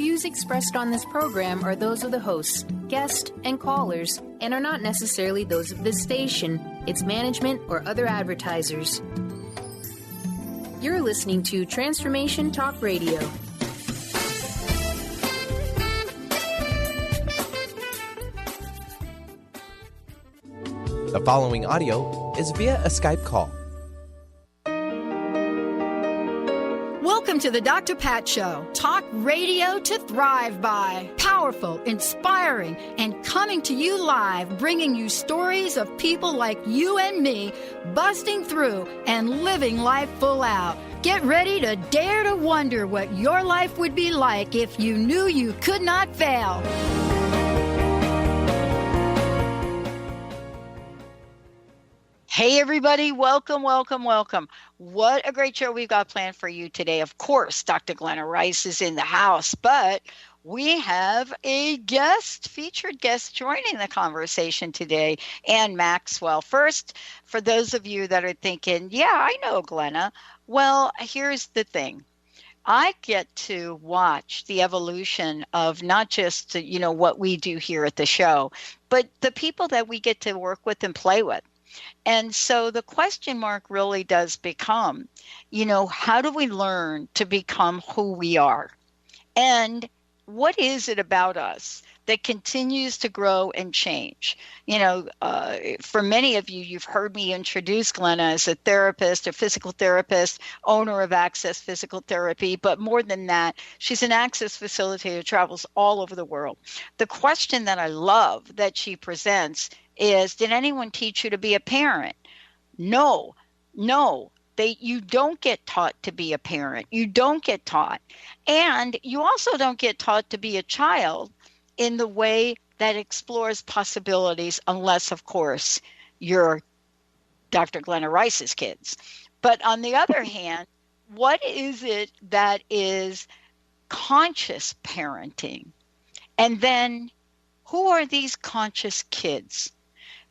views expressed on this program are those of the hosts, guests, and callers, and are not necessarily those of this station, its management, or other advertisers. You're listening to Transformation Talk Radio. The following audio is via a Skype call. Welcome to the Dr. Pat Show. Talk radio to thrive by. Powerful, inspiring, and coming to you live, bringing you stories of people like you and me busting through and living life full out. Get ready to dare to wonder what your life would be like if you knew you could not fail. Hey, everybody. Welcome, welcome, welcome. What a great show we've got planned for you today. Of course, Dr. Glenna Rice is in the house, but we have a featured guest joining the conversation today, Ann Maxwell. First, for those of you that are thinking, yeah, I know Glenna. Well, here's the thing. I get to watch the evolution of not just, what we do here at the show, but the people that we get to work with and play with. And so the question mark really does become, how do we learn to become who we are? And what is it about us that continues to grow and change? For many of you, you've heard me introduce Glenna as a therapist, a physical therapist, owner of Access Physical Therapy. But more than that, she's an access facilitator, travels all over the world. The question that I love that she presents is, did anyone teach you to be a parent? No. You don't get taught to be a parent. You don't get taught. And you also don't get taught to be a child in the way that explores possibilities, unless, of course, you're Dr. Glenna Rice's kids. But on the other hand, what is it that is conscious parenting? And then who are these conscious kids?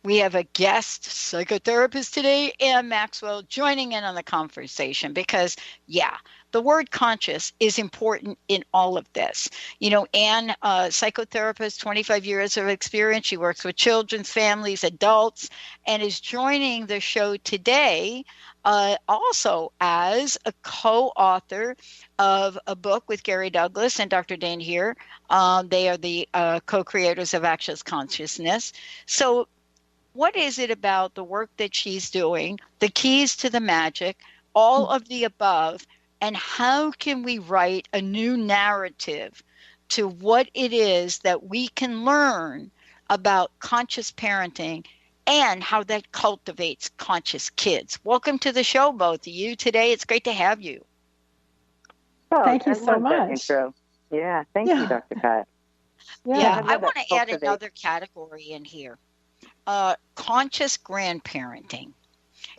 We have a guest psychotherapist today, Ann Maxwell, joining in on the conversation because, the word conscious is important in all of this. Ann, psychotherapist, 25 years of experience. She works with children, families, adults, and is joining the show today also as a co-author of a book with Gary Douglas and Dr. Dane here. They are the co-creators of Access Consciousness. So what is it about the work that she's doing, the keys to the magic, all of the above, and how can we write a new narrative to what it is that we can learn about conscious parenting and how that cultivates conscious kids? Welcome to the show, both of you, today. It's great to have you. Oh, thank you so much. Intro. Yeah, thank you, Dr. Pat. I want to add another category in here. Conscious grandparenting.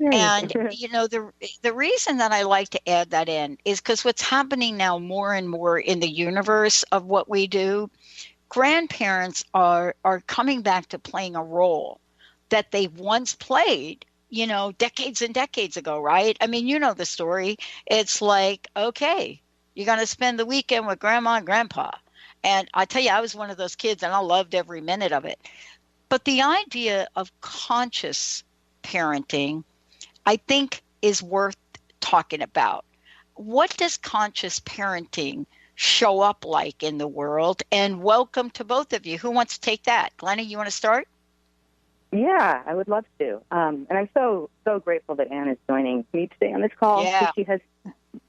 And, the reason that I like to add that in is because what's happening now more and more in the universe of what we do, grandparents are coming back to playing a role that they once played, decades and decades ago, right? I mean, the story. It's like, okay, you're going to spend the weekend with grandma and grandpa. And I tell you, I was one of those kids and I loved every minute of it. But the idea of conscious parenting, I think, is worth talking about. What does conscious parenting show up like in the world? And welcome to both of you. Who wants to take that? Glenna, you want to start? Yeah, I would love to. And I'm so grateful that Ann is joining me today on this call. Yeah. She has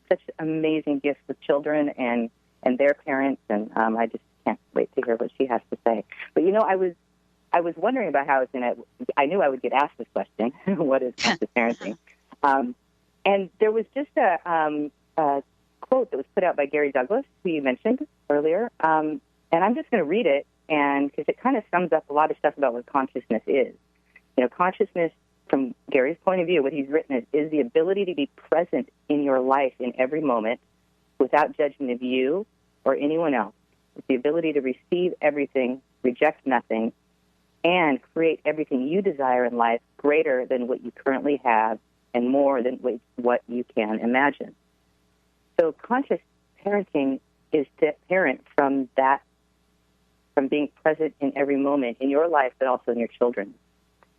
such amazing gifts with children and their parents, and I just can't wait to hear what she has to say. But, I was wondering about how I knew I would get asked this question, what is conscious parenting? And there was just a quote that was put out by Gary Douglas, who you mentioned earlier. And I'm just going to read it, and because it kind of sums up a lot of stuff about what consciousness is. Consciousness, from Gary's point of view, what he's written is the ability to be present in your life in every moment without judgment of you or anyone else. It's the ability to receive everything, reject nothing, and create everything you desire in life greater than what you currently have and more than what you can imagine. So conscious parenting is to parent from being present in every moment in your life, but also in your children,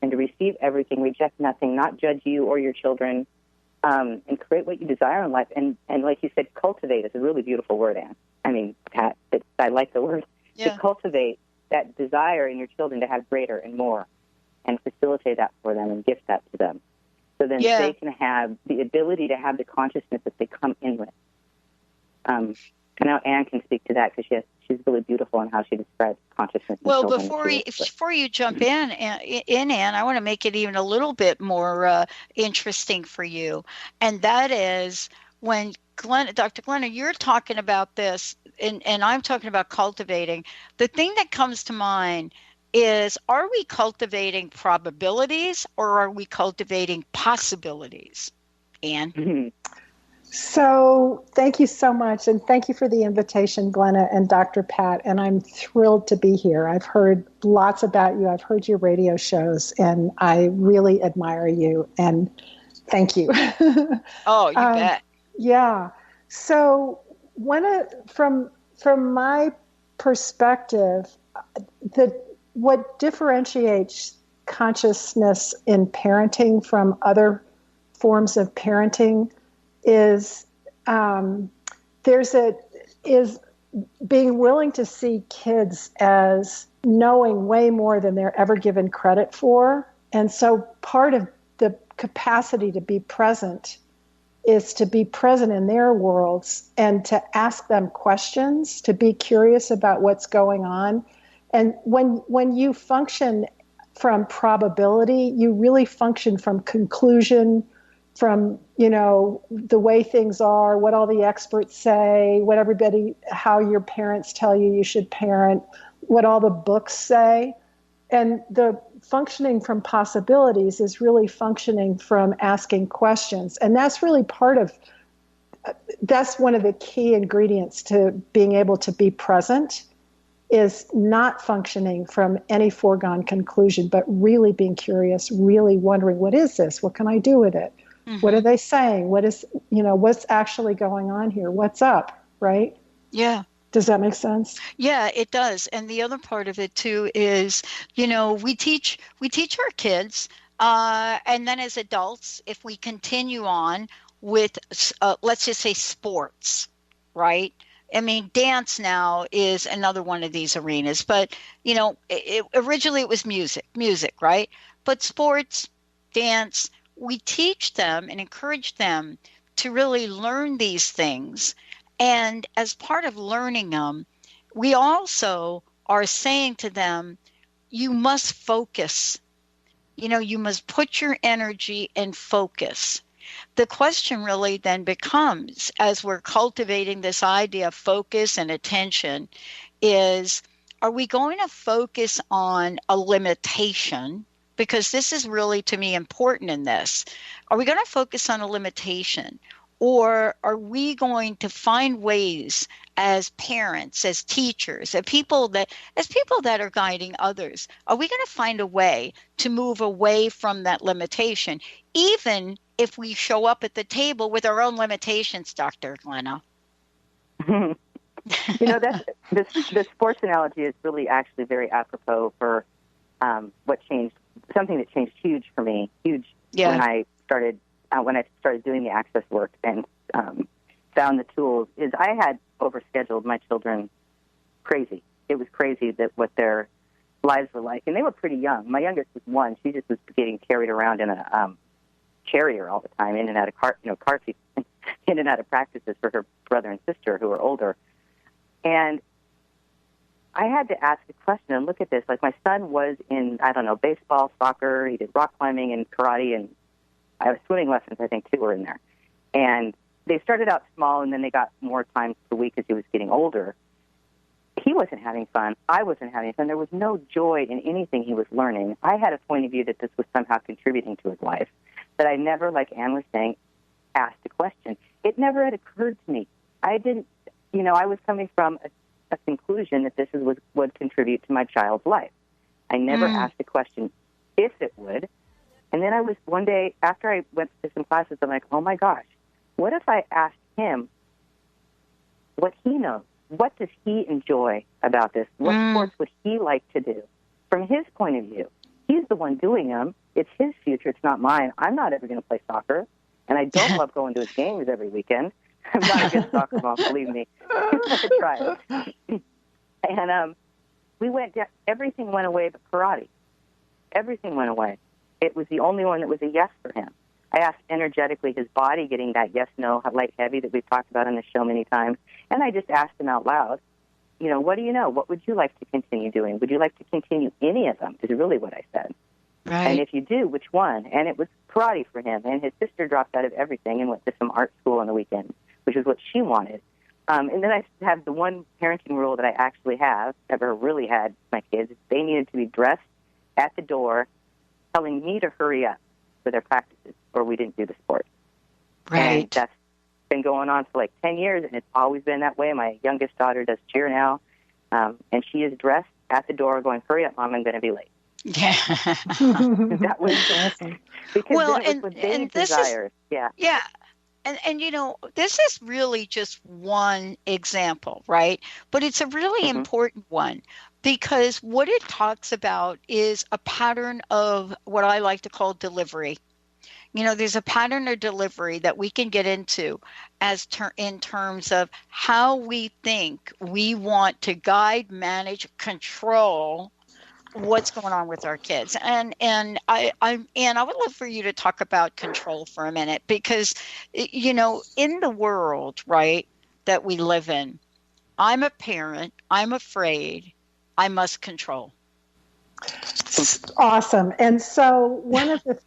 and to receive everything, reject nothing, not judge you or your children, and create what you desire in life. And like you said, cultivate is a really beautiful word, Anne. I mean, Pat, I like the word. Yeah. To cultivate that desire in your children to have greater and more, and facilitate that for them and gift that to them. So then they can have the ability to have the consciousness that they come in with. And now Anne can speak to that because she's really beautiful in how she describes consciousness. Well, before you jump in, Anne, I want to make it even a little bit more interesting for you, and that is when Dr. Glenna, you're talking about this, and I'm talking about cultivating. The thing that comes to mind is, are we cultivating probabilities or are we cultivating possibilities? Anne? So thank you so much. And thank you for the invitation, Glenna and Dr. Pat. And I'm thrilled to be here. I've heard lots about you. I've heard your radio shows, and I really admire you. And thank you. Oh, you bet. Yeah. So from my perspective, what differentiates consciousness in parenting from other forms of parenting is being willing to see kids as knowing way more than they're ever given credit for. And so part of the capacity to be present is to be present in their worlds and to ask them questions, to be curious about what's going on. And when you function from probability, you really function from conclusion, from, the way things are, what all the experts say, how your parents tell you should parent, what all the books say. And the functioning from possibilities is really functioning from asking questions. And that's really that's one of the key ingredients to being able to be present, is not functioning from any foregone conclusion, but really being curious, really wondering, what is this? What can I do with it? Mm-hmm. What are they saying? What's actually going on here? What's up? Right? Yeah. Does that make sense? Yeah, it does. And the other part of it too is, we teach our kids, and then as adults, if we continue on with, let's just say sports, right? I mean, dance now is another one of these arenas, but originally it was music, right? But sports, dance, we teach them and encourage them to really learn these things. And as part of learning them, we also are saying to them, you must focus. You must put your energy and focus. The question really then becomes, as we're cultivating this idea of focus and attention, is, are we going to focus on a limitation? Because this is really, to me, important in this. Are we going to focus on a limitation? Or are we going to find ways as parents, as teachers, as people that are guiding others, are we going to find a way to move away from that limitation, even if we show up at the table with our own limitations, Dr. Glenna? The sports analogy is really actually very apropos for something that changed huge for me, when I started doing the access work and found the tools, is I had overscheduled my children crazy. It was crazy that what their lives were like. And they were pretty young. My youngest was 1. She just was getting carried around in a carrier all the time, in and out of car seats, in and out of practices for her brother and sister who were older. And I had to ask a question and look at this. Like, my son was in, baseball, soccer, he did rock climbing and karate, and I have swimming lessons, I think, too, were in there. And they started out small, and then they got more times per week as he was getting older. He wasn't having fun. I wasn't having fun. There was no joy in anything he was learning. I had a point of view that this was somehow contributing to his life, that I never, like Anne was saying, asked a question. It never had occurred to me. I didn't, I was coming from a conclusion that this would contribute to my child's life. I never asked the question if it would. And then I was, one day, after I went to some classes, I'm like, oh my gosh, what if I asked him what he knows? what does he enjoy about this? What sports would he like to do? From his point of view, he's the one doing them. It's his future. It's not mine. I'm not ever going to play soccer, and I don't love going to his games every weekend. I'm not a good soccer mom, believe me. I try it. And we went down. Everything went away but karate. Everything went away. It was the only one that was a yes for him. I asked energetically his body getting that yes, no, light, heavy that we've talked about on the show many times. And I just asked him out loud, you know, what do you know? What would you like to continue doing? Would you like to continue any of them is really what I said. Right. And if you do, which one? And it was karate for him. And his sister dropped out of everything and went to some art school on the weekend, which is what she wanted. And then I have the one parenting rule that I actually have, ever really had my kids. They needed to be dressed at the door telling me to hurry up for their practices, or we didn't do the sport. Right. And that's been going on for like 10 years, and it's always been that way. My youngest daughter does cheer now, and she is dressed at the door going, hurry up, Mom, I'm going to be late. Yeah. That was awesome. Because well, then it was with their desires. Yeah. Yeah. And you know, this is really just one example, right? But it's a really important one, because what it talks about is a pattern of what I like to call delivery. You know, there's a pattern of delivery that we can get into in terms of how we think we want to guide, manage, control what's going on with our kids. And I would love for you to talk about control for a minute, because, you know, in the world, right, that we live in, I'm a parent, I'm afraid, I must control. Awesome. And so one of the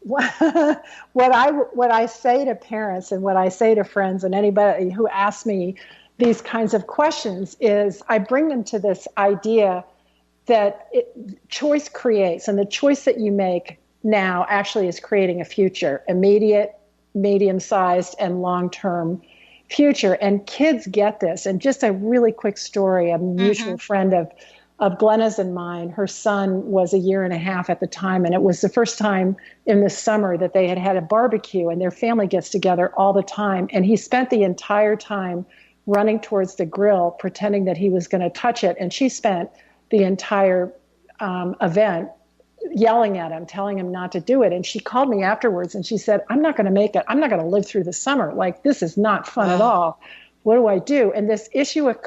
what I say to parents and what I say to friends and anybody who asks me these kinds of questions is I bring them to this idea that choice creates, and the choice that you make now actually is creating a future, immediate, medium-sized, and long-term future. And kids get this. And just a really quick story, a mutual friend of Glenna's and mine, her son was 1.5 years at the time, and it was the first time in the summer that they had had a barbecue, and their family gets together all the time. And he spent the entire time running towards the grill, pretending that he was going to touch it. And she spent the entire event yelling at him, telling him not to do it. And she called me afterwards and she said, I'm not going to make it. I'm not going to live through the summer. Like, this is not fun at all. What do I do? And this issue of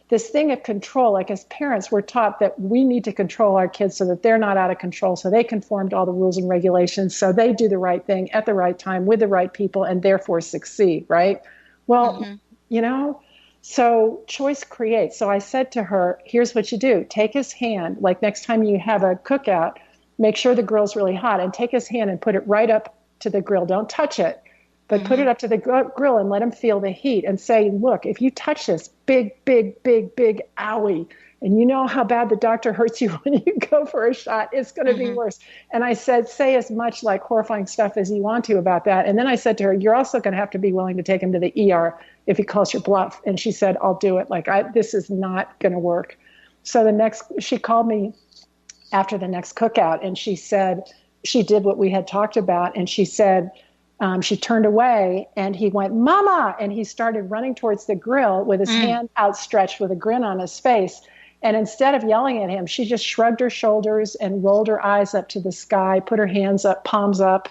this thing of control, like as parents, we're taught that we need to control our kids so that they're not out of control, so they conform to all the rules and regulations, so they do the right thing at the right time with the right people and therefore succeed, right? Well, you know, so choice creates. So I said to her, here's what you do. Take his hand, like next time you have a cookout, make sure the grill's really hot, and take his hand and put it right up to the grill. Don't touch it, but put it up to the grill and let him feel the heat and say, look, if you touch this big owie, and you know how bad the doctor hurts you when you go for a shot, it's going to be worse. And I said, say as much like horrifying stuff as you want to about that. And then I said to her, you're also going to have to be willing to take him to the ER if he calls your bluff. And she said, I'll do it. Like, this is not going to work. So she called me after the next cookout, and she said, she did what we had talked about. And she said, she turned away and he went, Mama. And he started running towards the grill with his hand outstretched with a grin on his face. And instead of yelling at him, she just shrugged her shoulders and rolled her eyes up to the sky, put her hands up, palms up,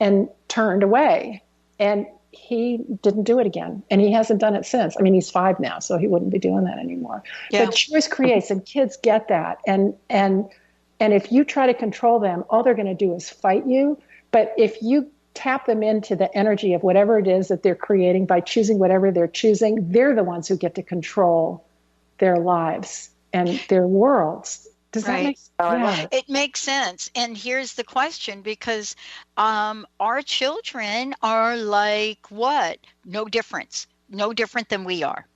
and turned away. And he didn't do it again. And he hasn't done it since. I mean, he's 5 now, so he wouldn't be doing that anymore. Yeah. But choice creates, and kids get that. And if you try to control them, all they're going to do is fight you. But if you tap them into the energy of whatever it is that they're creating by choosing whatever they're choosing, they're the ones who get to control their lives and their worlds. Does that make sense? Yeah. It makes sense. And here's the question, because our children are like what? No different than we are.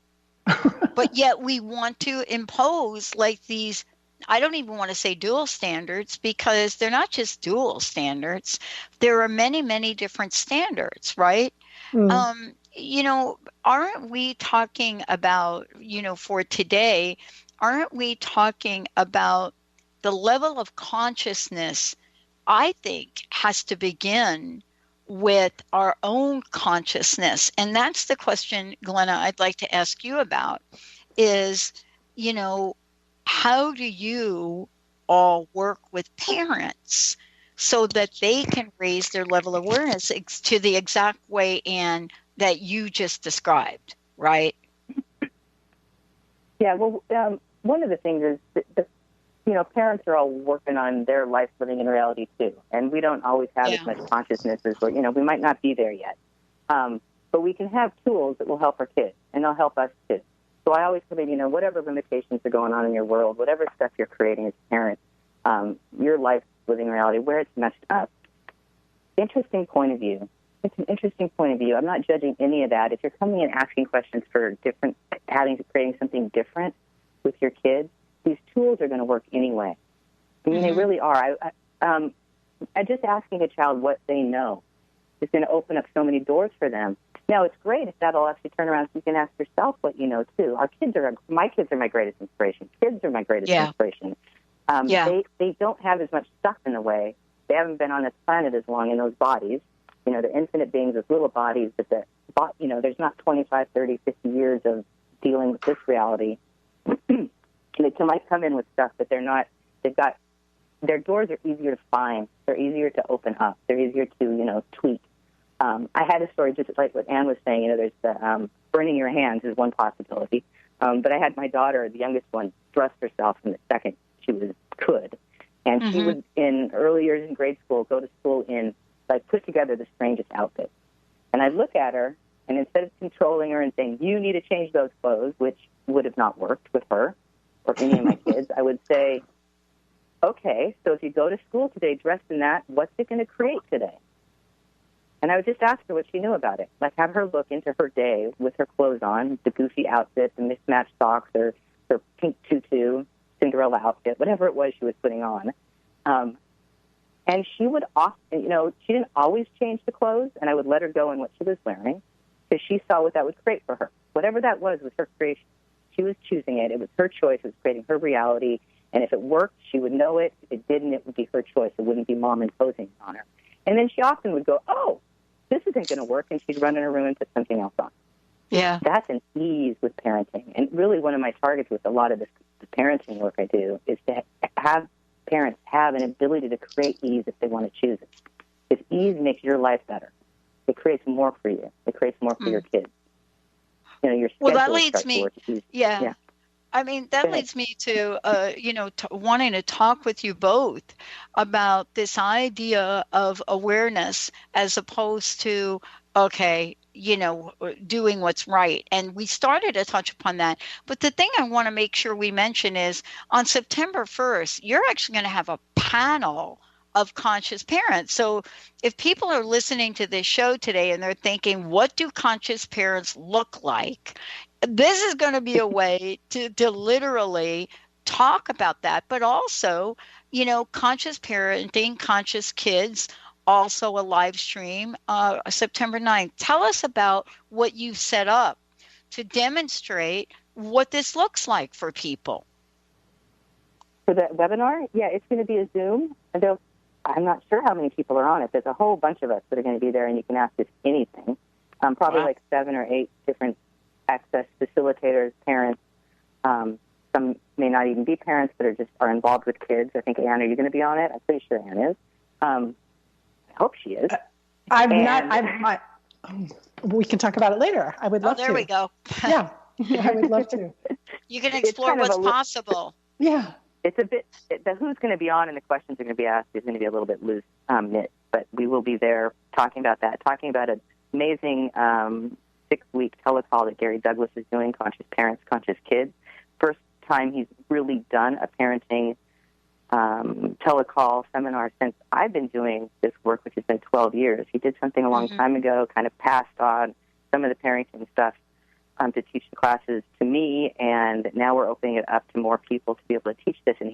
But yet we want to impose like these, I don't even want to say dual standards, because they're not just dual standards. There are many, many different standards, right? You know, aren't we talking about, you know, for today, aren't we talking about the level of consciousness, I think, has to begin with our own consciousness? And that's the question, Glenna, I'd like to ask you about. is, you know, how do you all work with parents so that they can raise their level of awareness to the exact way, Anne, that you just described, right? Yeah, well, one of the things is that parents are all working on their life living in reality too. And we don't always have as much consciousness as we might not be there yet. But we can have tools that will help our kids, and they'll help us too. So I always come in, whatever limitations are going on in your world, whatever stuff you're creating as a parent, your life living reality, where it's messed up. Interesting point of view. It's an interesting point of view. I'm not judging any of that. If you're coming in asking questions for creating something different with your kids, these tools are going to work anyway. I mean, they really are. I just asking a child what they know is going to open up so many doors for them. Now, it's great if that'll actually turn around so you can ask yourself what you know, too. My kids are my greatest inspiration. Kids are my greatest inspiration. They don't have as much stuff in the way. They haven't been on this planet as long in those bodies. They're infinite beings with little bodies, but there's not 25, 30, 50 years of dealing with this reality. And they might come in with stuff, but their doors are easier to find. They're easier to open up. They're easier to, tweak. I had a story just like what Anne was saying. There's the burning your hands is one possibility. But I had my daughter, the youngest one, dress herself from the second she could. And she would, in early years in grade school, go to school in, put together the strangest outfits. And I'd look at her, and instead of controlling her and saying, you need to change those clothes, which would have not worked with her or any of my kids, I would say, okay, so if you go to school today dressed in that, what's it going to create today? And I would just ask her what she knew about it. Have her look into her day with her clothes on, the goofy outfit, the mismatched socks, or her pink tutu, Cinderella outfit, whatever it was she was putting on. And she would often, she didn't always change the clothes, and I would let her go in what she was wearing because she saw what that would create for her. Whatever that was her creation. She was choosing it. It was her choice. It was creating her reality. And if it worked, she would know it. If it didn't, it would be her choice. It wouldn't be mom imposing on her. And then she often would go, oh, this isn't going to work, and she'd run in her room and put something else on. Yeah. That's an ease with parenting. And really one of my targets with a lot of the parenting work I do is to have parents have an ability to create ease if they want to choose it. Because ease makes your life better. It creates more for you. It creates more for your kids. Your schedule that leads me. Yeah. I mean, that leads me to, wanting to talk with you both about this idea of awareness as opposed to, doing what's right. And we started to touch upon that. But the thing I want to make sure we mention is on September 1st, you're actually going to have a panel of conscious parents. So if people are listening to this show today and they're thinking, what do conscious parents look like? This is going to be a way to literally talk about that, but also, conscious parenting, conscious kids, also a live stream, September 9th. Tell us about what you've set up to demonstrate what this looks like for people. For the webinar? Yeah, it's going to be a Zoom. I'm not sure how many people are on it. There's a whole bunch of us that are going to be there, and you can ask us anything. Probably 7 or 8 different access facilitators, parents. Some may not even be parents, but are involved with kids. I think, Anne, are you going to be on it? I'm pretty sure Anne is. I hope she is. We can talk about it later. I would love to. There we go. Yeah, I would love to. You can explore what's possible. Yeah. It's a bit, the who's going to be on and the questions are going to be asked is going to be a little bit loose knit, but we will be there talking about that, talking about an amazing 6-week telecall that Gary Douglas is doing, Conscious Parents, Conscious Kids. First time he's really done a parenting telecall seminar since I've been doing this work, which has been 12 years. He did something a long time ago, kind of passed on some of the parenting stuff to teach the classes to me, and now we're opening it up to more people to be able to teach this. And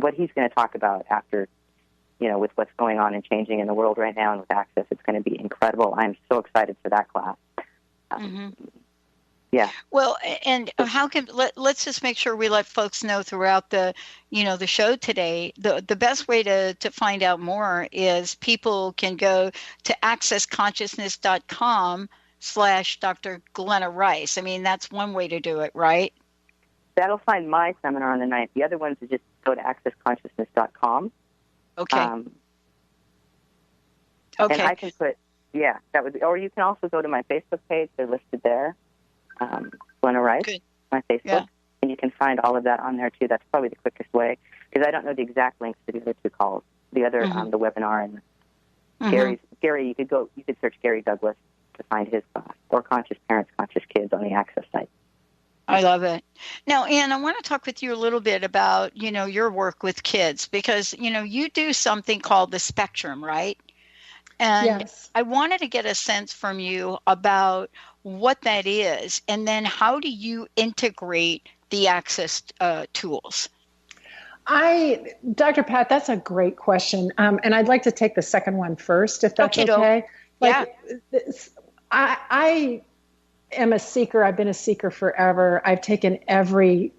what he's going to talk about after, with what's going on and changing in the world right now and with access, it's going to be incredible. I'm so excited for that class. Yeah. Well, and let's just make sure we let folks know throughout the show today, the best way to find out more is people can go to accessconsciousness.com/Dr. Glenna Rice. I mean, that's one way to do it, right? that'll find my seminar on the 9th. The other ones is just go to accessconsciousness.com. Okay. Okay. Okay. And I can put, that would be, or you can also go to my Facebook page. They're listed there. Glenna Rice, Good. my Facebook. Yeah. And you can find all of that on there, too. That's probably the quickest way, because I don't know the exact links to the other two calls, the other, the webinar and Gary, you could search Gary Douglas to find his class, or Conscious Parents, Conscious Kids on the Access site. I love it. Now, Ann, I want to talk with you a little bit about, your work with kids, because, you do something called the spectrum, right? And Yes. I wanted to get a sense from you about what that is, and then how do you integrate the Access tools? Dr. Pat, that's a great question. And I'd like to take the second one first, if that's okay. I am a seeker. I've been a seeker forever. I've taken every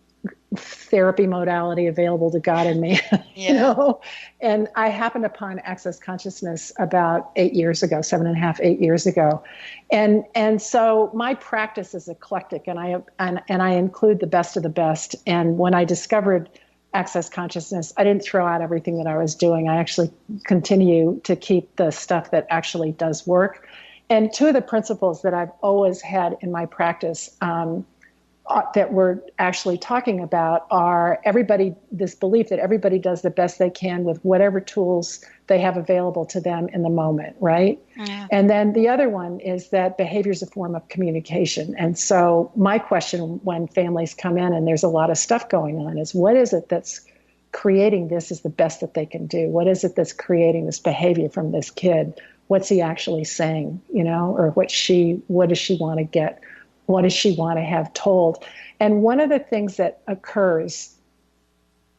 therapy modality available to God and me, and I happened upon Access Consciousness about 8 years ago, 7.5, 8 years ago. And so my practice is eclectic, and I include the best of the best. And when I discovered Access Consciousness, I didn't throw out everything that I was doing. I actually continue to keep the stuff that actually does work. And two of the principles that I've always had in my practice that we're actually talking about are this belief that everybody does the best they can with whatever tools they have available to them in the moment, right? Yeah. And then the other one is that behavior is a form of communication. And so my question when families come in and there's a lot of stuff going on is, what is it that's creating this is the best that they can do? What is it that's creating this behavior from this kid? What's he actually saying, or what does she want to get? What does she want to have told? And one of the things that occurs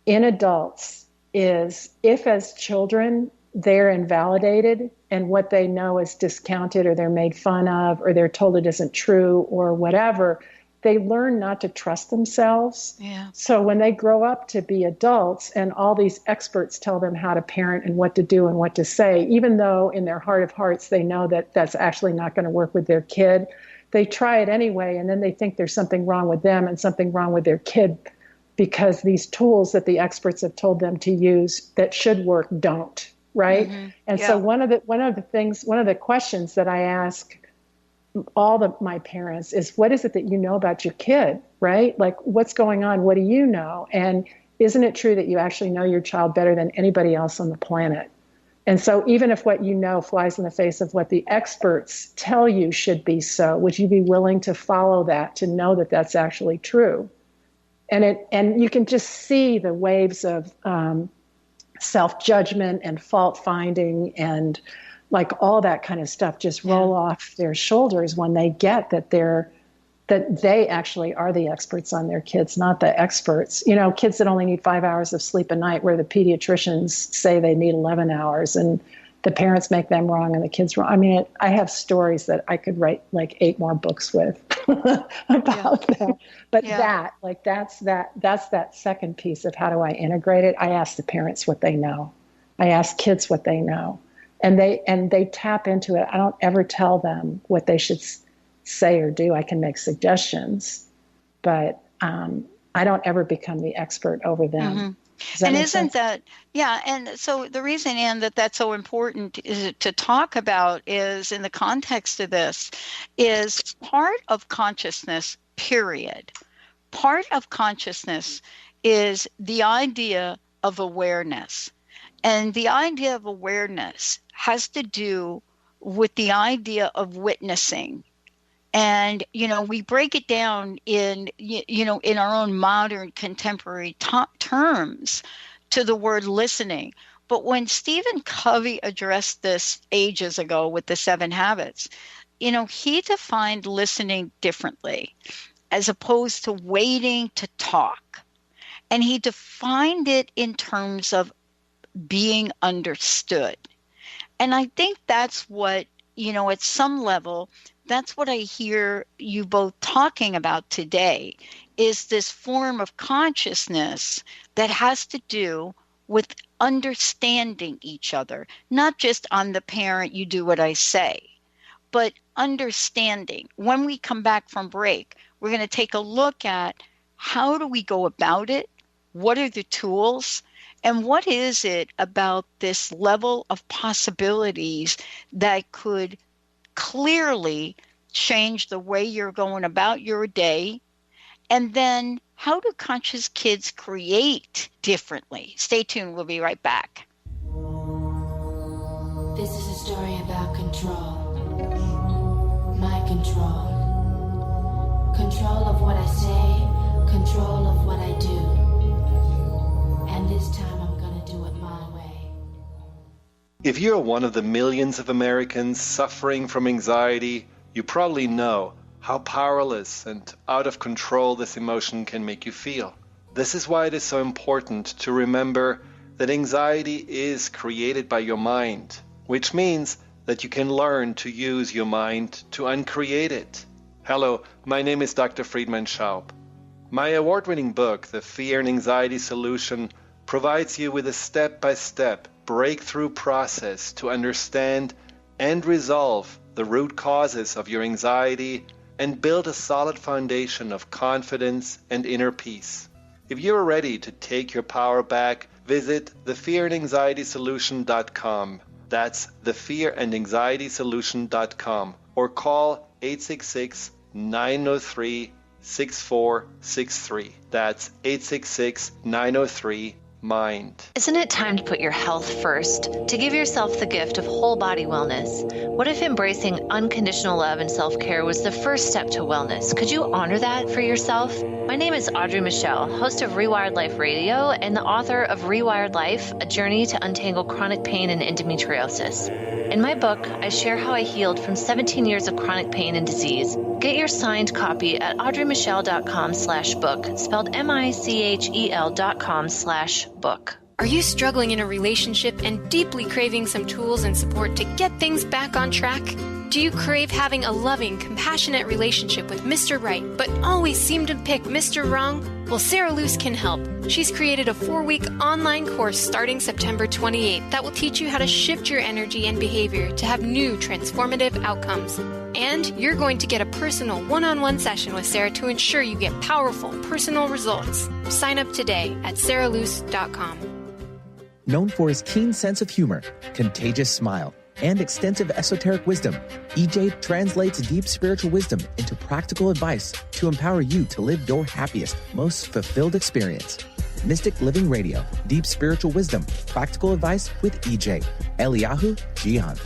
in adults is if as children they're invalidated and what they know is discounted or they're made fun of or they're told it isn't true or whatever, they learn not to trust themselves. Yeah. So when they grow up to be adults and all these experts tell them how to parent and what to do and what to say, even though in their heart of hearts they know that that's actually not going to work with their kid, they try it anyway, and then they think there's something wrong with them and something wrong with their kid because these tools that the experts have told them to use that should work don't, right? Mm-hmm. And so one of the questions that I ask all my parents is, what is it that you know about your kid, right? Like, what's going on? What do you know? And isn't it true that you actually know your child better than anybody else on the planet? And so even if what you know flies in the face of what the experts tell you should be so, would you be willing to follow that, to know that that's actually true? And you can just see the waves of self-judgment and fault-finding and like all that kind of stuff just roll off their shoulders when they get that they actually are the experts on their kids, not the experts. Kids that only need 5 hours of sleep a night where the pediatricians say they need 11 hours and the parents make them wrong and the kids wrong. I mean, I have stories that I could write like 8 more books with about that. But that's that second piece of how do I integrate it? I ask the parents what they know. I ask kids what they know. And they tap into it. I don't ever tell them what they should say or do. I can make suggestions, but I don't ever become the expert over them. Mm-hmm. And isn't that, and so the reason, Ann, that's so important is to talk about is in the context of this is part of consciousness, period. Part of consciousness is the idea of awareness. And the idea of awareness has to do with the idea of witnessing. And, we break it down in our own modern contemporary terms to the word listening. But when Stephen Covey addressed this ages ago with the 7 Habits, he defined listening differently as opposed to waiting to talk. And he defined it in terms of being understood. And I think that's what, at some level, that's what I hear you both talking about today, is this form of consciousness that has to do with understanding each other, not just I'm the parent, you do what I say, but understanding. When we come back from break, we're going to take a look at how do we go about it? What are the tools? And what is it about this level of possibilities that could clearly change the way you're going about your day? And then how do conscious kids create differently? Stay tuned. We'll be right back. This is a story about control. My control. Control of what I say, control of what I do. And this time I'm gonna do it my way. If you're one of the millions of Americans suffering from anxiety, you probably know how powerless and out of control this emotion can make you feel. This is why it is so important to remember that anxiety is created by your mind, which means that you can learn to use your mind to uncreate it. Hello, my name is Dr. Friedman Schaub. My award-winning book, The Fear and Anxiety Solution, provides you with a step-by-step breakthrough process to understand and resolve the root causes of your anxiety and build a solid foundation of confidence and inner peace. If you are ready to take your power back, visit thefearandanxietysolution.com. That's thefearandanxietysolution.com, or call 866-903-6463. That's 866-903-MIND. Isn't it time to put your health first? To give yourself the gift of whole body wellness? What if embracing unconditional love and self-care was the first step to wellness? Could you honor that for yourself? My name is Audrey Michelle, host of Rewired Life Radio and the author of Rewired Life, A Journey to Untangle Chronic Pain and Endometriosis. In my book, I share how I healed from 17 years of chronic pain and disease. Get your signed copy at audreymichelle.com/book, spelled MICHEL.com/book. Are you struggling in a relationship and deeply craving some tools and support to get things back on track? Do you crave having a loving, compassionate relationship with Mr. Right, but always seem to pick Mr. Wrong? Well, Sarah Luce can help. She's created a 4-week online course starting September 28th that will teach you how to shift your energy and behavior to have new transformative outcomes. And you're going to get a personal one-on-one session with Sarah to ensure you get powerful, personal results. Sign up today at sarahluce.com. Known for his keen sense of humor, contagious smile, and extensive esoteric wisdom, EJ translates deep spiritual wisdom into practical advice to empower you to live your happiest, most fulfilled experience. Mystic Living Radio, Deep Spiritual Wisdom, Practical Advice with EJ, Eliyahu Jihan.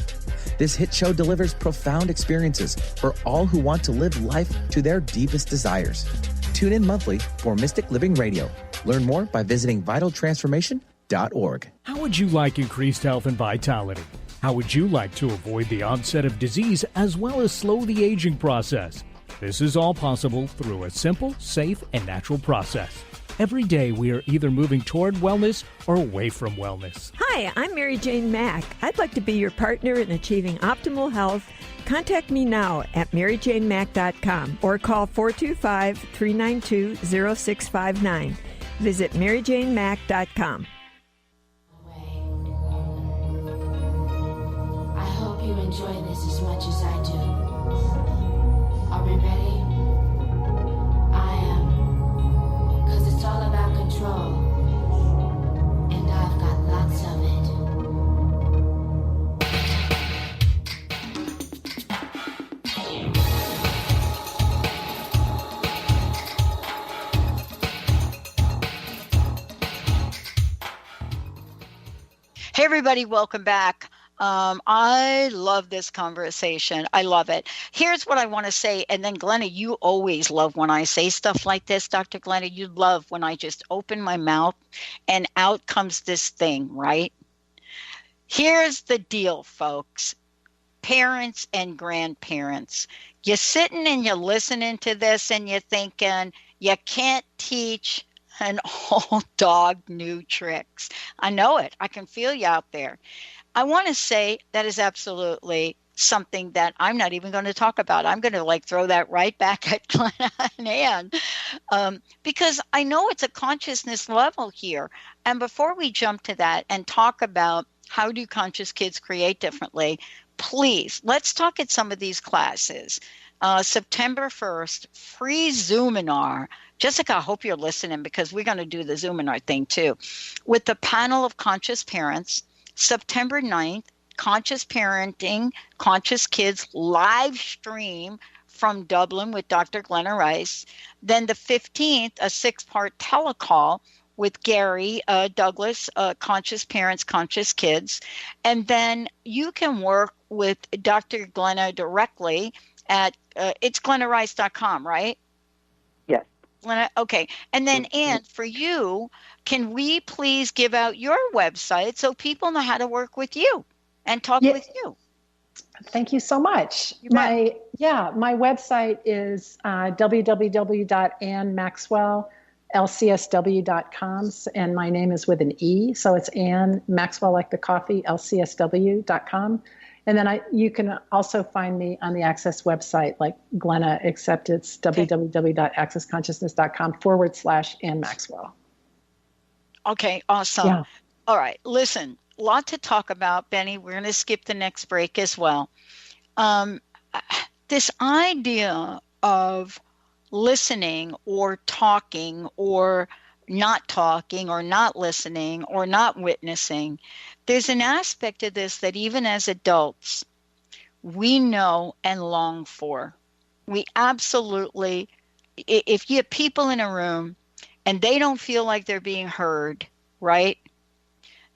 This hit show delivers profound experiences for all who want to live life to their deepest desires. Tune in monthly for Mystic Living Radio. Learn more by visiting vitaltransformation.org. How would you like increased health and vitality? How would you like to avoid the onset of disease as well as slow the aging process? This is all possible through a simple, safe, and natural process. Every day we are either moving toward wellness or away from wellness. Hi, I'm Mary Jane Mack. I'd like to be your partner in achieving optimal health. Contact me now at maryjanemack.com or call 425-392-0659. Visit maryjanemack.com. I hope you enjoy this as much as I do. Are we ready? I am. 'Cause it's all about control. And I've got lots of it. Hey, everybody, welcome back. I love this conversation. I love it. Here's what I want to say. And then, Glenna, you always love when I say stuff like this, Dr. Glenna. You love when I just open my mouth and out comes this thing, right? Here's the deal, folks. Parents and grandparents, you're sitting and you're listening to this and you're thinking, you can't teach an old dog new tricks. I know it. I can feel you out there. I want to say that is absolutely something that I'm not even going to talk about. I'm going to throw that right back at Glenna and Ann, because I know it's a consciousness level here. And before we jump to that and talk about how do conscious kids create differently, please, let's talk at some of these classes. September 1st, free Zoominar. Jessica, I hope you're listening because we're going to do the Zoominar thing too. With the panel of conscious parents, September 9th, Conscious Parenting, Conscious Kids live stream from Dublin with Dr. Glenna Rice. Then the 15th, a 6-part telecall with Gary Douglas, Conscious Parents, Conscious Kids. And then you can work with Dr. Glenna directly at it's glennarice.com, right? Yes. Glenna, okay. And then, Ann, for you, can we please give out your website so people know how to work with you and talk with you? Thank you so much. My website is www.annmaxwell.lcsw.com, and my name is with an E, so it's Ann Maxwell like the coffee, lcsw.com. And then you can also find me on the Access website like Glenna, except it's www.accessconsciousness.com/Ann Maxwell. Okay, awesome. Yeah. All right, listen, a lot to talk about, Benny. We're going to skip the next break as well. This idea of listening or talking or not talking or not listening or not witnessing, there's an aspect of this that even as adults, we know and long for. We absolutely, if you have people in a room and they don't feel like they're being heard, right?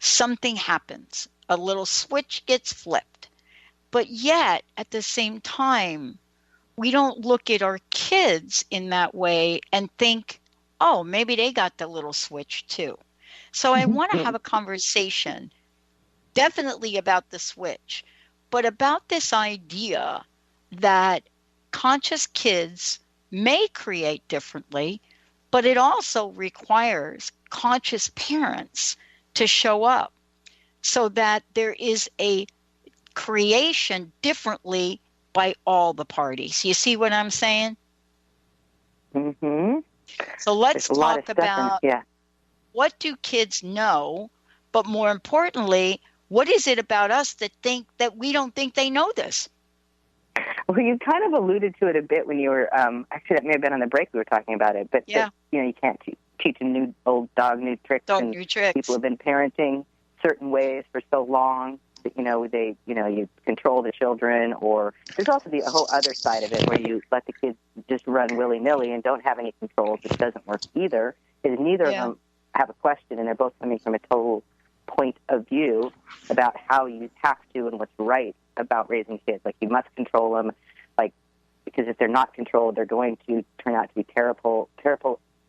Something happens. A little switch gets flipped. But yet, at the same time, we don't look at our kids in that way and think, oh, maybe they got the little switch too. So I want to have a conversation, definitely about the switch, but about this idea that conscious kids may create differently, but it also requires conscious parents to show up so that there is a creation differently by all the parties. You see what I'm saying? Mm-hmm. So let's talk about what do kids know, but more importantly, what is it about us that we don't think they know this? Well, you kind of alluded to it a bit when you were, actually that may have been on the break we were talking about it, but that, you can't teach a old dog new tricks. People have been parenting certain ways for so long that, you control the children, or there's also the whole other side of it where you let the kids just run willy-nilly and don't have any control, which doesn't work either, is neither of them have a question, and they're both coming from a total point of view about how you have to and what's right about raising kids. Like, you must control them, because if they're not controlled, they're going to turn out to be terrible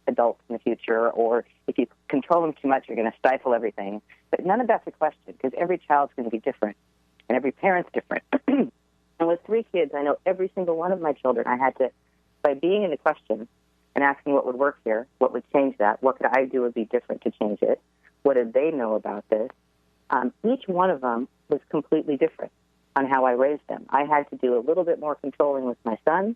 adults in the future, or if you control them too much, you're going to stifle everything. But none of that's a question, because every child's going to be different, and every parent's different. And with 3 kids, I know every single one of my children, I had to, by being in the question and asking what would work here, what would change that, what could I do would be different to change it, what did they know about this, each one of them was completely different on how I raised them. I had to do a little bit more controlling with my son.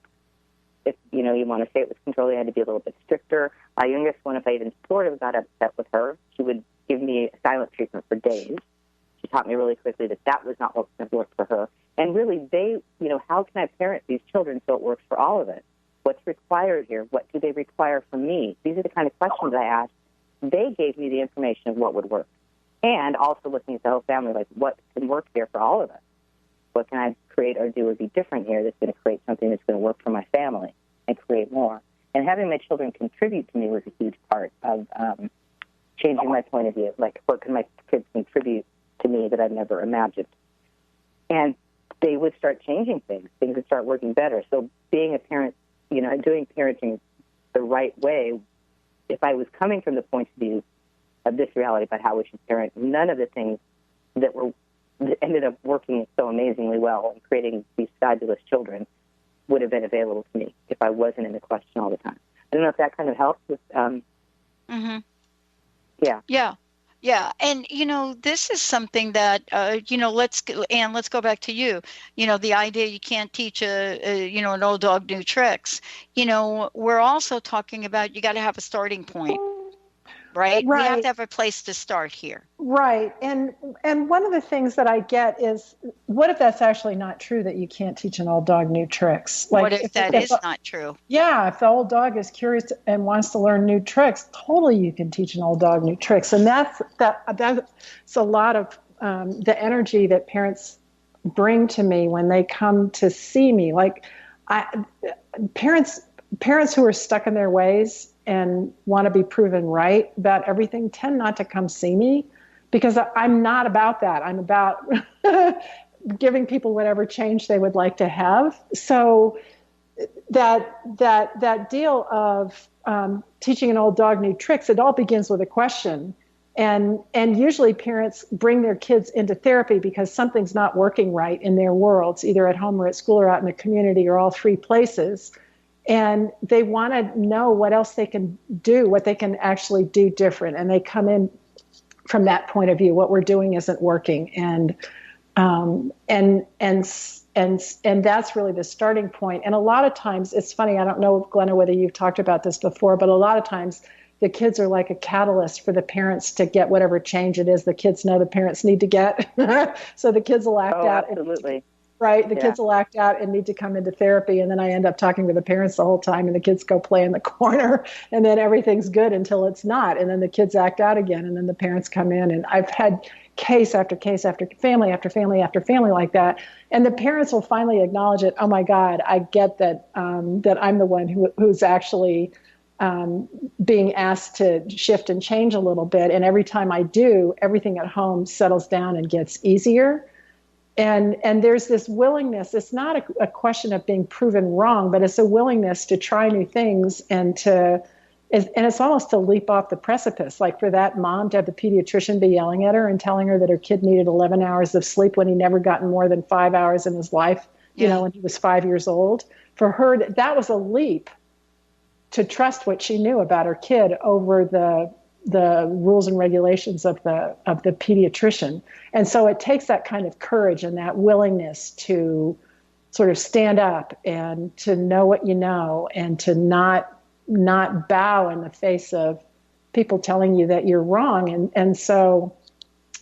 If, you want to say it was controlling, I had to be a little bit stricter. My youngest one, if I even sort of got upset with her, she would give me a silent treatment for days. She taught me really quickly that was not what was going to work for her. And really, how can I parent these children so it works for all of us? What's required here? What do they require from me? These are the kind of questions I asked. They gave me the information of what would work. And also looking at the whole family, like, what can work here for all of us? What can I create or do or be different here that's going to create something that's going to work for my family and create more? And having my children contribute to me was a huge part of changing my point of view. Like, what can my kids contribute to me that I've never imagined? And they would start changing things. Things would start working better. So being a parent, doing parenting the right way, if I was coming from the point of view of this reality about how we should parent, none of the things that ended up working so amazingly well and creating these fabulous children would have been available to me if I wasn't in the question all the time. I don't know if that kind of helps with, Yeah. And, this is something that, let's go back to you. The idea you can't teach an old dog new tricks. We're also talking about you got to have a starting point. right? We have Right. to have a place to start here. Right. And one of the things that I get is, what if that's actually not true, that you can't teach an old dog new tricks? What if that is not true? Yeah, if the old dog is curious and wants to learn new tricks, totally you can teach an old dog new tricks. And that's a lot of the energy that parents bring to me when they come to see me. Like parents who are stuck in their ways and want to be proven right about everything tend not to come see me, because I'm not about that. I'm about giving people whatever change they would like to have. So that deal of teaching an old dog new tricks, it all begins with a question. And usually parents bring their kids into therapy because something's not working right in their worlds, either at home or at school or out in the community or all three places. And they want to know what else they can do, what they can actually do different. And they come in from that point of view. What we're doing isn't working. And that's really the starting point. And a lot of times, it's funny, I don't know, Glenna, whether you've talked about this before, but a lot of times the kids are like a catalyst for the parents to get whatever change it is the kids know the parents need to get. So the kids will act out. Absolutely. Right. The kids will act out and need to come into therapy. And then I end up talking to the parents the whole time, and the kids go play in the corner, and then everything's good until it's not. And then the kids act out again, and then the parents come in. And I've had case after case after family after family after family like that. And the parents will finally acknowledge it. Oh my God, I get that, that I'm the one who's actually being asked to shift and change a little bit. And every time I do, everything at home settles down and gets easier. And there's this willingness. It's not a question of being proven wrong, but it's a willingness to try new things and it's almost to leap off the precipice. Like for that mom to have the pediatrician be yelling at her and telling her that her kid needed 11 hours of sleep when he never gotten more than 5 hours in his life, when he was 5 years old. For her, that was a leap to trust what she knew about her kid over the rules and regulations of the pediatrician. And so it takes that kind of courage and that willingness to sort of stand up and to know what you know, and to not bow in the face of people telling you that you're wrong. And so,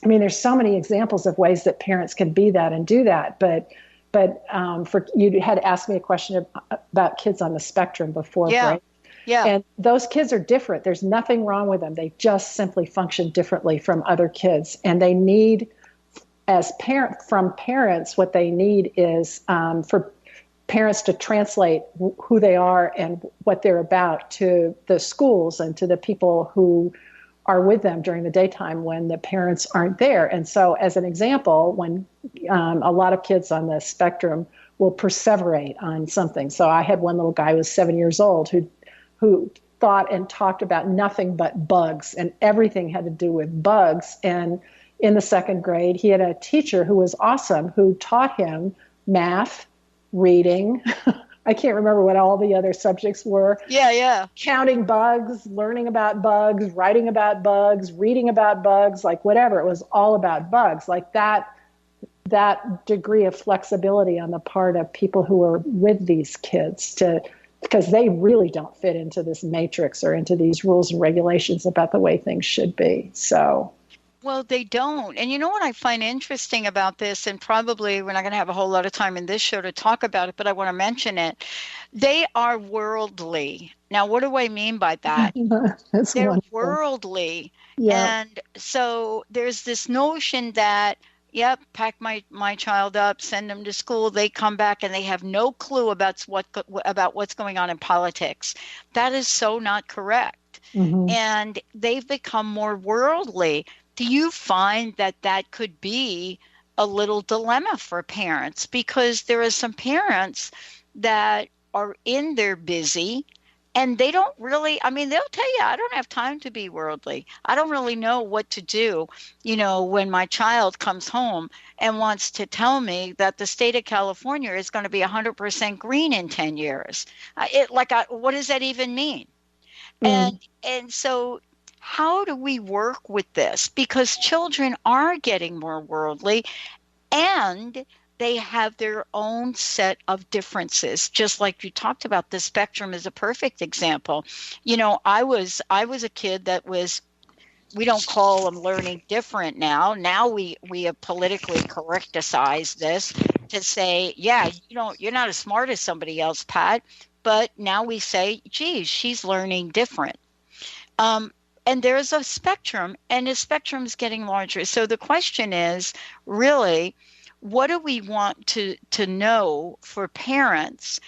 I mean, there's so many examples of ways that parents can be that and do that. But for you had asked me a question about kids on the spectrum before, right? Yeah. And those kids are different. There's nothing wrong with them. They just simply function differently from other kids. And they need, from parents, what they need is for parents to translate who they are and what they're about to the schools and to the people who are with them during the daytime when the parents aren't there. And so as an example, when a lot of kids on the spectrum will perseverate on something. So I had one little guy who was 7 years old who thought and talked about nothing but bugs, and everything had to do with bugs. And in the second grade, he had a teacher who was awesome, who taught him math, reading. I can't remember what all the other subjects were. Yeah. Counting bugs, learning about bugs, writing about bugs, reading about bugs, like whatever. It was all about bugs. Like that degree of flexibility on the part of people who are with these kids because they really don't fit into this matrix or into these rules and regulations about the way things should be. So, well, they don't. And you know what I find interesting about this, and probably we're not going to have a whole lot of time in this show to talk about it, but I want to mention it. They are worldly. Now, what do I mean by that? They're wonderful. Worldly. Yeah. And so there's this notion that, pack my child up, send them to school. They come back and they have no clue about what's going on in politics. That is so not correct. Mm-hmm. And they've become more worldly. Do you find that could be a little dilemma for parents? Because there are some parents that are in their busy, and they don't really, they'll tell you, I don't have time to be worldly. I don't really know what to do, when my child comes home and wants to tell me that the state of California is going to be 100% green in 10 years. What does that even mean? And so how do we work with this? Because children are getting more worldly, and they have their own set of differences. Just like you talked about, the spectrum is a perfect example. I was a kid that was we don't call them learning different now. Now we have politically correcticized this to say, yeah, you're not as smart as somebody else, Pat. But now we say, geez, she's learning different. And there's a spectrum, and the spectrum is getting larger. So the question is really, what do we want to know for parents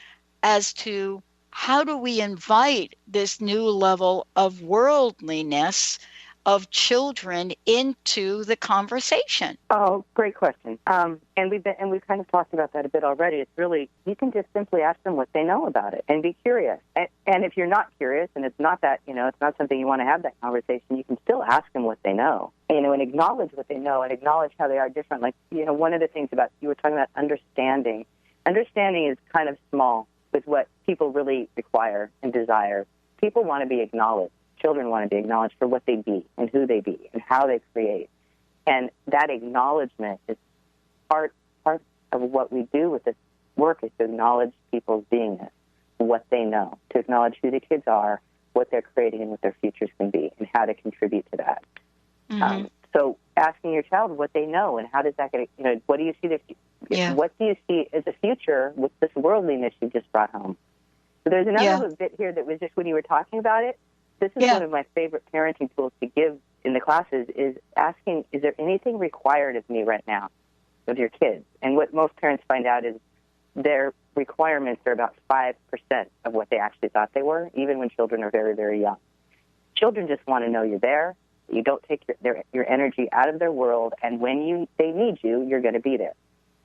as to how do we invite this new level of worldliness of children into the conversation? Oh, great question. And we've kind of talked about that a bit already. It's really, you can just simply ask them what they know about it and be curious. And if you're not curious and it's not that, it's not something you want to have that conversation, you can still ask them what they know, and acknowledge what they know and acknowledge how they are different. Like, one of the things about, you were talking about understanding. Understanding is kind of small with what people really require and desire. People want to be acknowledged. Children want to be acknowledged for what they be and who they be and how they create. And that acknowledgement is part of what we do with this work, is to acknowledge people's beingness, what they know, to acknowledge who the kids are, what they're creating and what their futures can be, and how to contribute to that. Mm-hmm. So asking your child what they know and how does that get, what do you see what do you see as a future with this worldliness you just brought home? So there's another bit here that was just when you were talking about it. This is one of my favorite parenting tools to give in the classes, is asking, is there anything required of me right now with your kids? And what most parents find out is their requirements are about 5% of what they actually thought they were, even when children are very, very young. Children just want to know you're there, you don't take your energy out of their world, and when they need you, you're going to be there.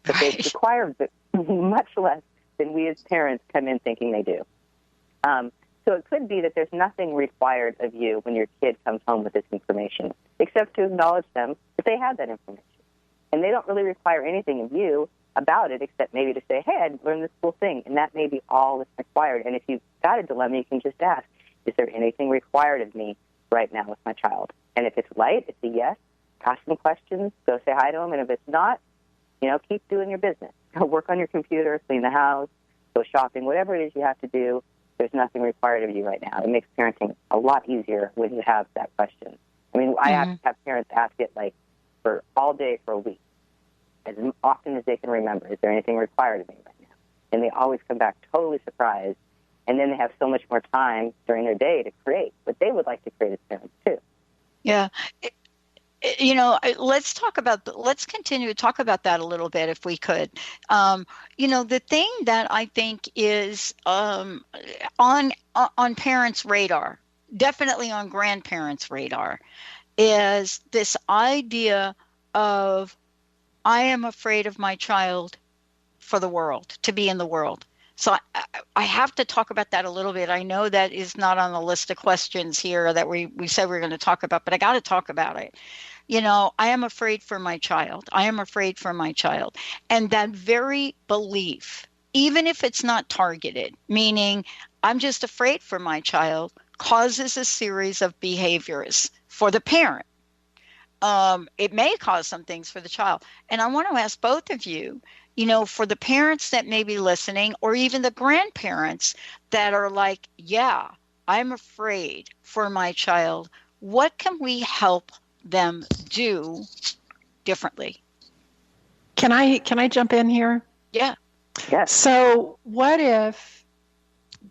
But they require much less than we as parents come in thinking they do. So it could be that there's nothing required of you when your kid comes home with this information, except to acknowledge them that they have that information. And they don't really require anything of you about it, except maybe to say, hey, I learned this cool thing, and that may be all that's required. And if you've got a dilemma, you can just ask, is there anything required of me right now with my child? And if it's light, it's a yes. Ask them questions, go say hi to them, and if it's not, keep doing your business. Go work on your computer, clean the house, go shopping, whatever it is you have to do. There's nothing required of you right now. It makes parenting a lot easier when you have that question. I mean, I have parents ask it for all day for a week, as often as they can remember. Is there anything required of me right now? And they always come back totally surprised. And then they have so much more time during their day to create what they would like to create as parents too. Yeah. Let's continue to talk about that a little bit if we could. The thing that I think is on parents' radar, definitely on grandparents' radar, is this idea of, I am afraid of my child for the world, to be in the world. So I have to talk about that a little bit. I know that is not on the list of questions here that we said we were going to talk about, but I got to talk about it. I am afraid for my child. I am afraid for my child. And that very belief, even if it's not targeted, meaning I'm just afraid for my child, causes a series of behaviors for the parent. It may cause some things for the child. And I want to ask both of you, for the parents that may be listening, or even the grandparents that are like, yeah, I'm afraid for my child, what can we help them do differently? Can I jump in here? Yeah. Yes. So what if,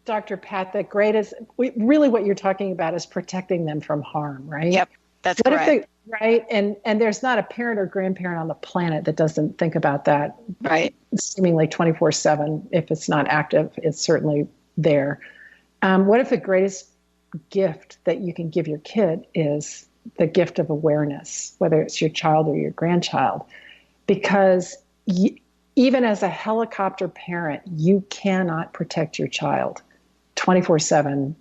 Dr. Pat, really what you're talking about is protecting them from harm, right? Yep, that's correct. Right, and there's not a parent or grandparent on the planet that doesn't think about that. Right. Seemingly 24/7. If it's not active, it's certainly there. What if the greatest gift that you can give your kid is the gift of awareness, whether it's your child or your grandchild? Because even as a helicopter parent, you cannot protect your child 24/7,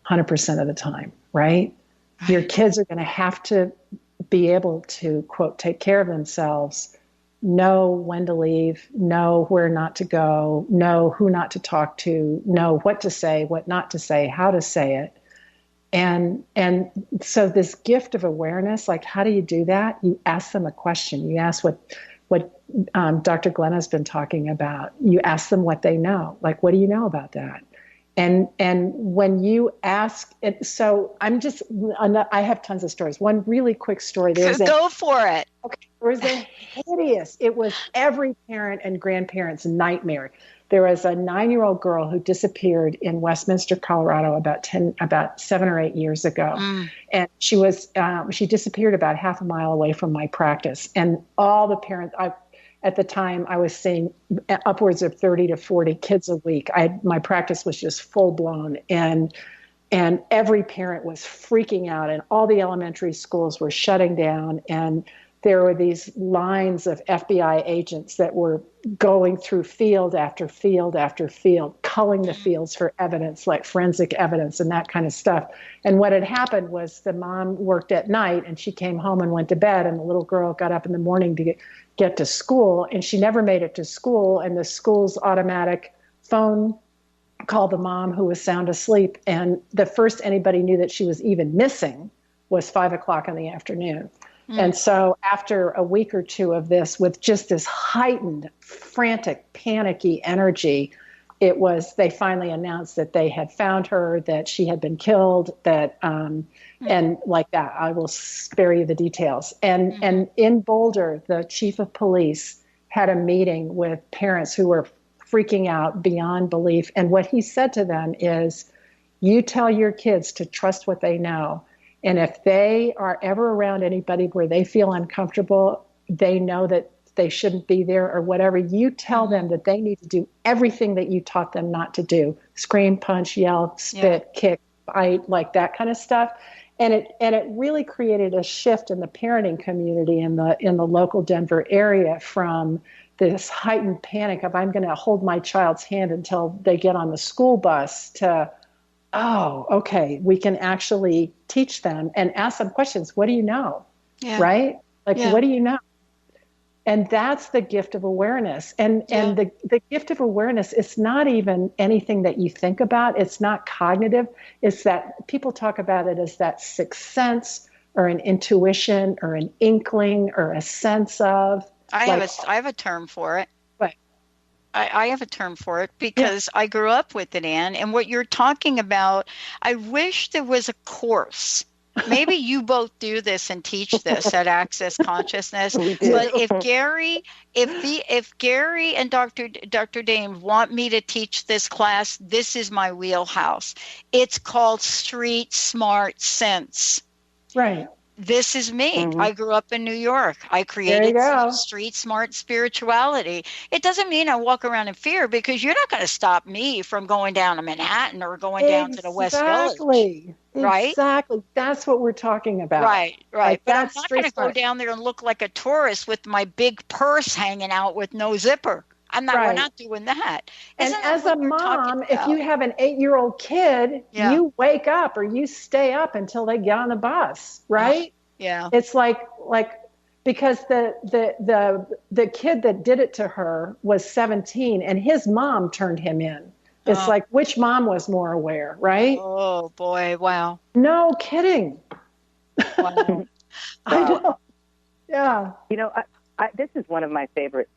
100% of the time, right? Your kids are going to have to be able to, quote, take care of themselves, know when to leave, know where not to go, know who not to talk to, know what to say, what not to say, how to say it. And so this gift of awareness, like, how do you do that? You ask them a question. You ask what Dr. Glenna has been talking about. You ask them what they know. Like, what do you know about that? And when you ask it, so I have tons of stories. One really quick story. Go for it. Okay. There was it was every parent and grandparent's nightmare. There was a 9-year-old girl who disappeared in Westminster, Colorado about 7 or 8 years ago. And she disappeared about half a mile away from my practice. And all the parents, at the time, I was seeing upwards of 30 to 40 kids a week. My practice was just full blown, and every parent was freaking out, and all the elementary schools were shutting down, and there were these lines of FBI agents that were going through field after field after field, culling the fields for evidence, like forensic evidence and that kind of stuff. And what had happened was the mom worked at night, and she came home and went to bed, and the little girl got up in the morning to get to school, and she never made it to school, and the school's automatic phone called the mom, who was sound asleep, and the first anybody knew that she was even missing was 5 o'clock in the afternoon. And so after a week or two of this, with just this heightened, frantic, panicky energy, they finally announced that they had found her, that she had been killed, and like that. I will spare you the details. And in Boulder, the chief of police had a meeting with parents who were freaking out beyond belief. And what he said to them is, you tell your kids to trust what they know. And if they are ever around anybody where they feel uncomfortable, they know that they shouldn't be there or whatever, you tell them that they need to do everything that you taught them not to do. Scream, punch, yell, spit, kick, bite, like that kind of stuff. And it really created a shift in the parenting community in the local Denver area, from this heightened panic of, I'm going to hold my child's hand until they get on the school bus, to, oh, okay, we can actually teach them and ask them questions. What do you know? Yeah. Right? Like, what do you know? And that's the gift of awareness. And the gift of awareness, it's not even anything that you think about. It's not cognitive. It's that people talk about it as that sixth sense, or an intuition, or an inkling, or a sense of. I have a term for it. I have a term for it because I grew up with it, Ann. And what you're talking about, I wish there was a course. Maybe you both do this and teach this at Access Consciousness. But if Gary and Dr. Dame want me to teach this class, this is my wheelhouse. It's called Street Smart Sense. Right. This is me. Mm-hmm. I grew up in New York. I created street smart spirituality. It doesn't mean I walk around in fear, because you're not going to stop me from going down to Manhattan or going down to the West Village. Right? Exactly. That's what we're talking about. Right. Like, but I'm not going to go down there and look like a tourist with my big purse hanging out with no zipper. We're not doing that. And as a mom, if you have an 8-year-old kid, you wake up or you stay up until they get on the bus, right? Yeah. It's like because the kid that did it to her was 17, and his mom turned him in. It's like, which mom was more aware, right? Oh boy, wow. No kidding. Wow. I know. Yeah. You know, this is another one of my favorite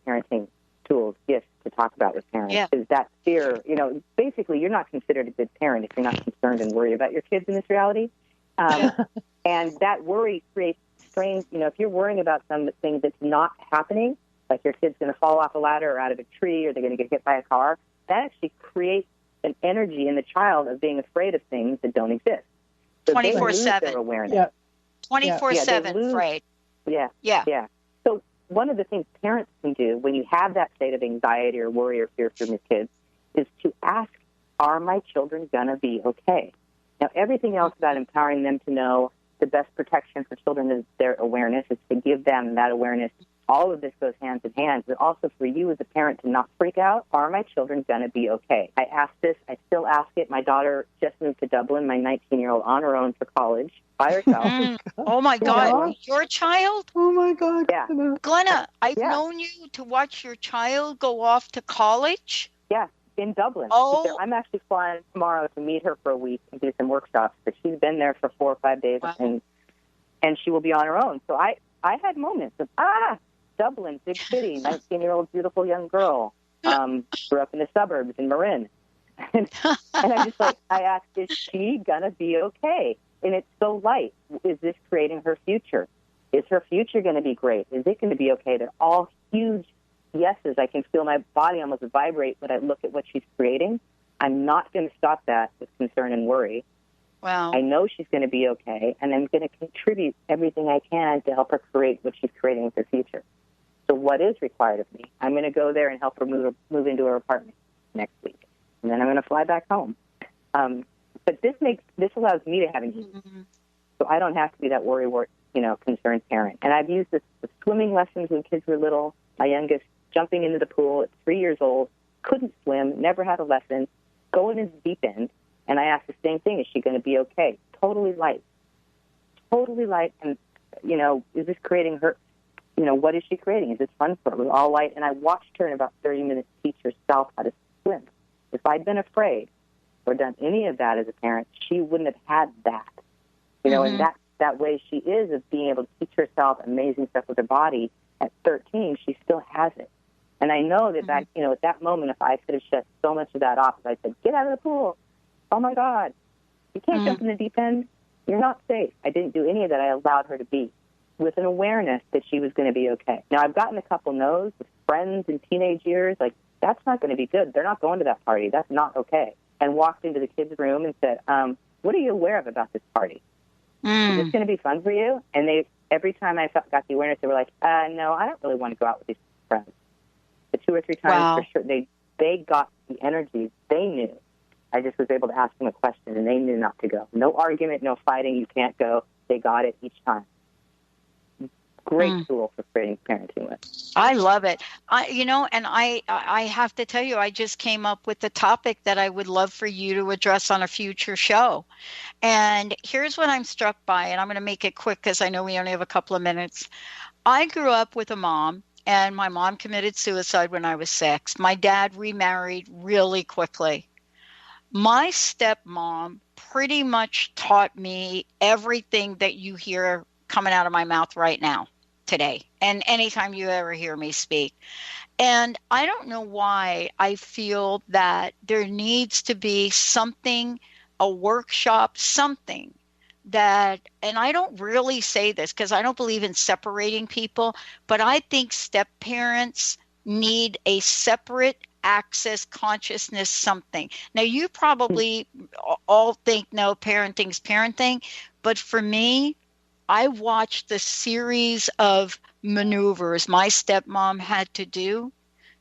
parenting tools, gifts to talk about with parents, is that fear. You know, basically, you're not considered a good parent if you're not concerned and worried about your kids in this reality. And that worry creates strange, if you're worrying about something that's not happening, like your kid's going to fall off a ladder or out of a tree, or they're going to get hit by a car, that actually creates an energy in the child of being afraid of things that don't exist. So 24/7. Their awareness. 24/7 afraid. Yeah. So one of the things parents can do when you have that state of anxiety or worry or fear from your kids is to ask, are my children going to be okay? Now, everything else about empowering them to know the best protection for children is their awareness. It's to give them that awareness. All of this goes hand in hand, but also for you as a parent to not freak out. Are my children going to be okay? I ask this. I still ask it. My daughter just moved to Dublin, my 19-year-old, on her own for college by herself. Oh, my God. Your child? Oh, my God. Yeah. Glenna, I've known you to watch your child go off to college. Yeah, in Dublin. Oh. I'm actually flying tomorrow to meet her for a week and do some workshops, but she's been there for 4 or 5 days, and she will be on her own. So I had moments of, Dublin, big city, 19-year-old beautiful young girl. grew up in the suburbs in Marin. And I'm just like, I asked, is she going to be okay? And it's so light. Is this creating her future? Is her future going to be great? Is it going to be okay? They're all huge yeses. I can feel my body almost vibrate when I look at what she's creating. I'm not going to stop that with concern and worry. Wow. I know she's going to be okay, and I'm going to contribute everything I can to help her create what she's creating with her future. So what is required of me? I'm going to go there and help her move into her apartment next week, and then I'm going to fly back home. But this allows me to have engagement, so I don't have to be that concerned parent. And I've used this with swimming lessons when kids were little. My youngest jumping into the pool at 3 years old, couldn't swim, never had a lesson, going into the deep end. And I asked the same thing, is she going to be okay? Totally light. And, is this creating her, what is she creating? Is it fun for her? It was all light. And I watched her in about 30 minutes teach herself how to swim. If I'd been afraid or done any of that as a parent, she wouldn't have had that. And that way she is of being able to teach herself amazing stuff with her body. At 13, she still has it. And I know that, at that moment, if I could have shut so much of that off, if I said, get out of the pool, oh, my God, you can't jump in the deep end. You're not safe. I didn't do any of that. I allowed her to be with an awareness that she was going to be okay. Now, I've gotten a couple no's with friends in teenage years, like, that's not going to be good. They're not going to that party. That's not okay. And walked into the kids' room and said, what are you aware of about this party? Is this going to be fun for you? And every time I got the awareness, they were like, no, I don't really want to go out with these friends. The 2 or 3 times, for sure, they got the energy. They knew. I just was able to ask them a question, and they knew not to go. No argument, no fighting, you can't go. They got it each time. Great tool for creating parenting with. I love it. I have to tell you, I just came up with a topic that I would love for you to address on a future show. And here's what I'm struck by, and I'm going to make it quick because I know we only have a couple of minutes. I grew up with a mom, and my mom committed suicide when I was 6. My dad remarried really quickly. My stepmom pretty much taught me everything that you hear coming out of my mouth right now, today, and anytime you ever hear me speak. And I don't know why I feel that there needs to be something, a workshop, something that, and I don't really say this because I don't believe in separating people, but I think step parents need a separate access consciousness something. Now, you probably all think, no, parenting's parenting, but for me, I watched the series of maneuvers my stepmom had to do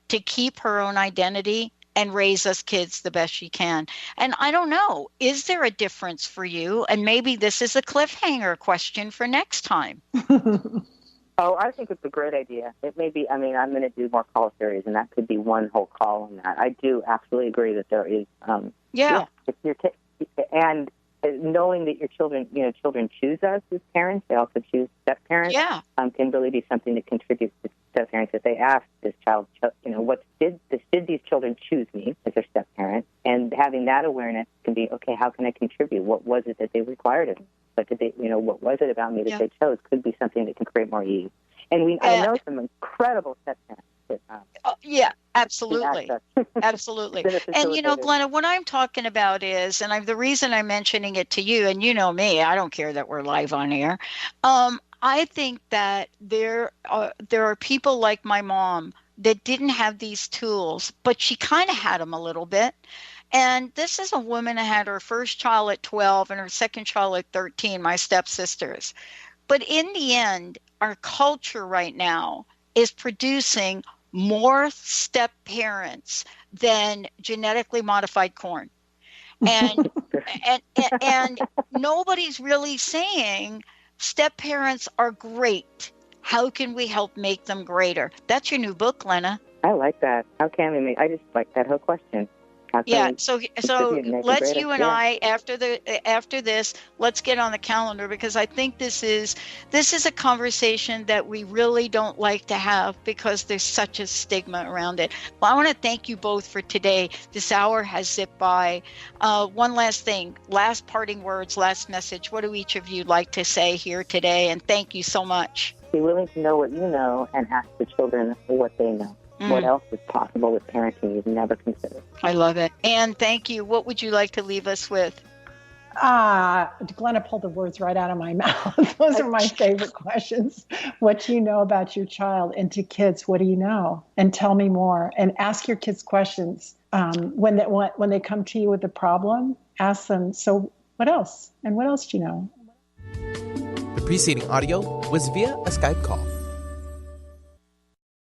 to keep her own identity and raise us kids the best she can. And I don't know, is there a difference for you? And maybe this is a cliffhanger question for next time. Oh, I think it's a great idea. It may be, I'm going to do more call series, and that could be one whole call on that. I do absolutely agree that there is, if you're and knowing that your children choose us as parents, they also choose step parents, can really be something that contributes to step parents. If they ask this child, did these children choose me as their step parent? And having that awareness can be, okay, how can I contribute? What was it that they required of me? But did they, what was it about me that they chose? Could be something that can create more ease. And I know some incredible step parents. Absolutely. Absolutely. And, Glenna, what I'm talking about is, and the reason I'm mentioning it to you, and you know me, I don't care that we're live on air. I think that there are people like my mom that didn't have these tools, but she kind of had them a little bit. And this is a woman who had her first child at 12 and her second child at 13, my stepsisters. But in the end, our culture right now is producing more step parents than genetically modified corn. And and nobody's really saying step parents are great. How can we help make them greater? That's your new book, Glenna. I like that. How can we make? I just like that whole question. So let's you and I after this, let's get on the calendar, because I think this is a conversation that we really don't like to have because there's such a stigma around it. Well, I want to thank you both for today. This hour has zipped by. One last thing, last parting words, last message. What do each of you like to say here today? And thank you so much. Be willing to know what you know and ask the children what they know. what else is possible with parenting you've never considered. I love it. Anne, thank you. What would you like to leave us with? Glenna pulled the words right out of my mouth. Those are my favorite questions. What do you know about your child? And to kids, what do you know? And tell me more. And ask your kids questions. When they come to you with a problem, ask them, so what else? And what else do you know? The preceding audio was via a Skype call.